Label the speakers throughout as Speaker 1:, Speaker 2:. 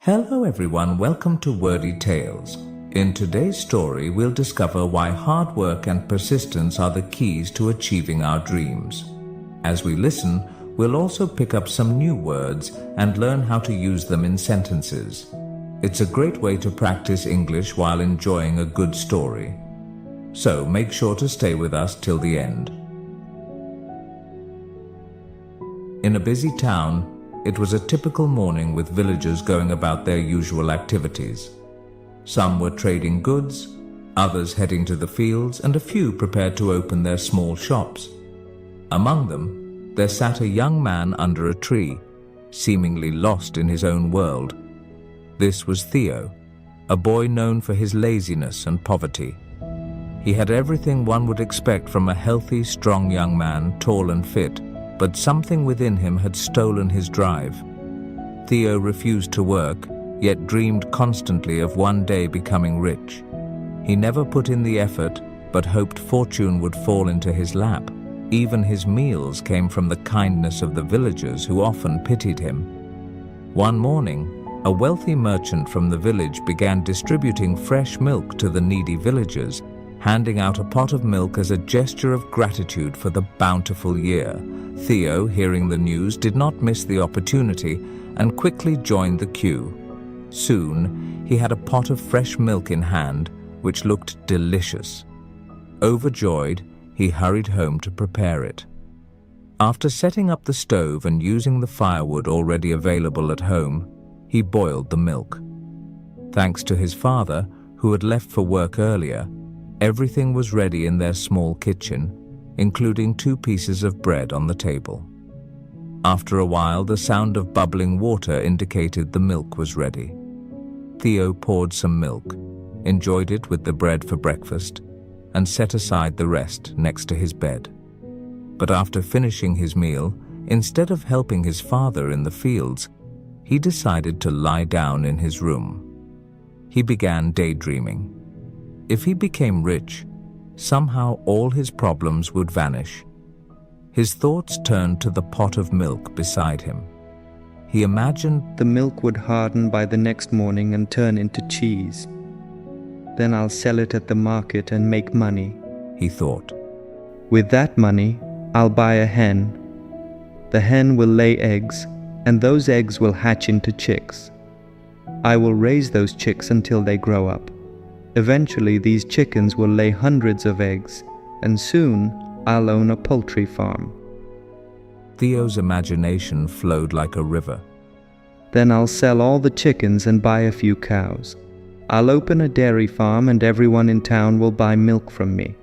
Speaker 1: Hello everyone, welcome to Wordy Tales. In today's story, we'll discover why hard work and persistence are the keys to achieving our dreams. As we listen, we'll also pick up some new words and learn how to use them in sentences. It's a great way to practice English while enjoying a good story. So make sure to stay with us till the end. In a busy town, it was a typical morning with villagers going about their usual activities. Some were trading goods, others heading to the fields, and a few prepared to open their small shops. Among them, there sat a young man under a tree, seemingly lost in his own world. This was Theo, a boy known for his laziness and poverty. He had everything one would expect from a healthy, strong young man, tall and fit, but something within him had stolen his drive. Theo refused to work, yet dreamed constantly of one day becoming rich. He never put in the effort, but hoped fortune would fall into his lap. Even his meals came from the kindness of the villagers who often pitied him. One morning, a wealthy merchant from the village began distributing fresh milk to the needy villagers, handing out a pot of milk as a gesture of gratitude for the bountiful year. Theo, hearing the news, did not miss the opportunity and quickly joined the queue. Soon, he had a pot of fresh milk in hand, which looked delicious. Overjoyed, he hurried home to prepare it. After setting up the stove and using the firewood already available at home, he boiled the milk. Thanks to his father, who had left for work earlier, everything was ready in their small kitchen, including 2 pieces of bread on the table. After a while, the sound of bubbling water indicated the milk was ready. Theo poured some milk, enjoyed it with the bread for breakfast, and set aside the rest next to his bed. But after finishing his meal, instead of helping his father in the fields, he decided to lie down in his room. He began daydreaming. If he became rich, somehow all his problems would vanish. His thoughts turned to the pot of milk beside him. He imagined
Speaker 2: the milk would harden by the next morning and turn into cheese. Then I'll sell it at the market and make money,
Speaker 1: he thought.
Speaker 2: With that money, I'll buy a hen. The hen will lay eggs, and those eggs will hatch into chicks. I will raise those chicks until they grow up. Eventually, these chickens will lay hundreds of eggs, and soon I'll own a poultry farm.
Speaker 1: Theo's imagination flowed like a river.
Speaker 2: Then I'll sell all the chickens and buy a few cows. I'll open a dairy farm and everyone in town will buy milk from me.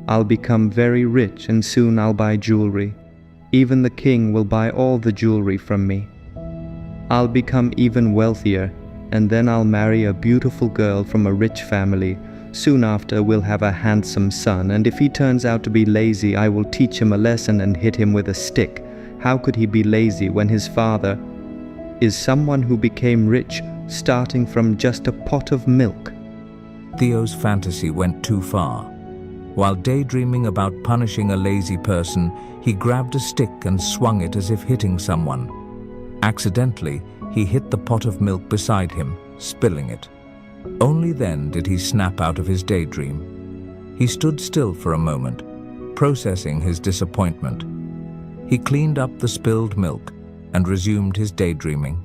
Speaker 2: I'll become very rich and soon I'll buy jewelry. Even the king will buy all the jewelry from me. I'll become even wealthier, and then I'll marry a beautiful girl from a rich family. Soon after, we'll have a handsome son, and if he turns out to be lazy, I will teach him a lesson and hit him with a stick. How could he be lazy when his father is someone who became rich, starting from just a pot of milk?
Speaker 1: Theo's fantasy went too far. While daydreaming about punishing a lazy person, he grabbed a stick and swung it as if hitting someone. Accidentally, he hit the pot of milk beside him, spilling it. Only then did he snap out of his daydream. He stood still for a moment, processing his disappointment. He cleaned up the spilled milk and resumed his daydreaming.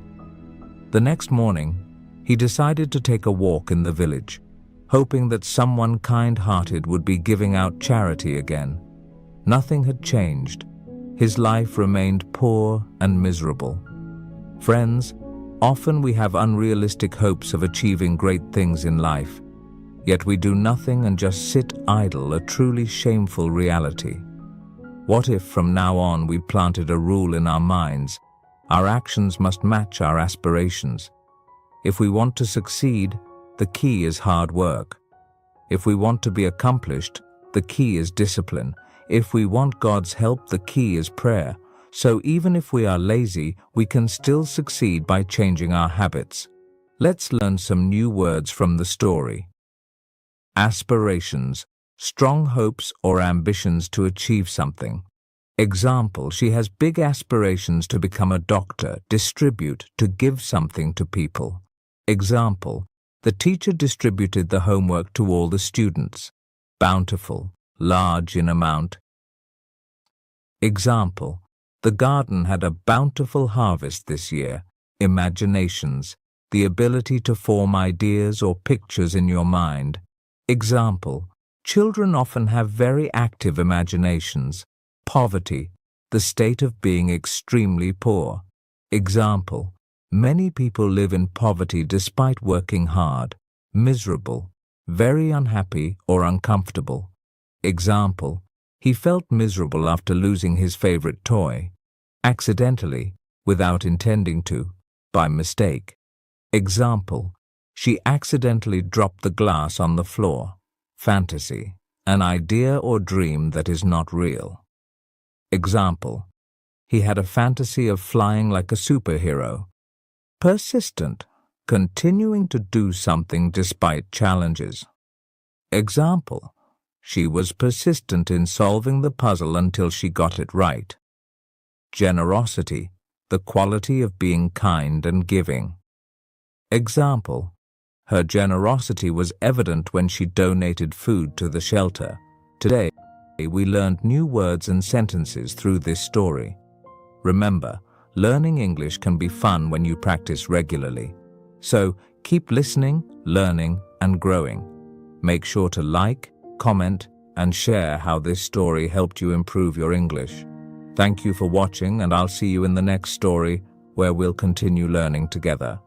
Speaker 1: The next morning, he decided to take a walk in the village, hoping that someone kind-hearted would be giving out charity again. Nothing had changed. His life remained poor and miserable. Friends, often we have unrealistic hopes of achieving great things in life, yet we do nothing and just sit idle, a truly shameful reality. What if from now on we planted a rule in our minds? Our actions must match our aspirations. If we want to succeed, the key is hard work. If we want to be accomplished, the key is discipline. If we want God's help, the key is prayer. So even if we are lazy, we can still succeed by changing our habits. Let's learn some new words from the story. Aspirations, strong hopes or ambitions to achieve something. Example, she has big aspirations to become a doctor, distribute, to give something to people. Example, the teacher distributed the homework to all the students. Bountiful, large in amount. Example, the garden had a bountiful harvest this year. Imaginations, the ability to form ideas or pictures in your mind. Example, children often have very active imaginations. Poverty, the state of being extremely poor. Example, many people live in poverty despite working hard. Miserable, very unhappy or uncomfortable. Example, he felt miserable after losing his favorite toy. Accidentally, without intending to, by mistake. Example, she accidentally dropped the glass on the floor. Fantasy, an idea or dream that is not real. Example, he had a fantasy of flying like a superhero. Persistent, continuing to do something despite challenges. Example, she was persistent in solving the puzzle until she got it right. Generosity, the quality of being kind and giving. Example, her generosity was evident when she donated food to the shelter. Today, we learned new words and sentences through this story. Remember, learning English can be fun when you practice regularly. So, keep listening, learning, and growing. Make sure to like, comment, and share how this story helped you improve your English. Thank you for watching, and I'll see you in the next story where we'll continue learning together.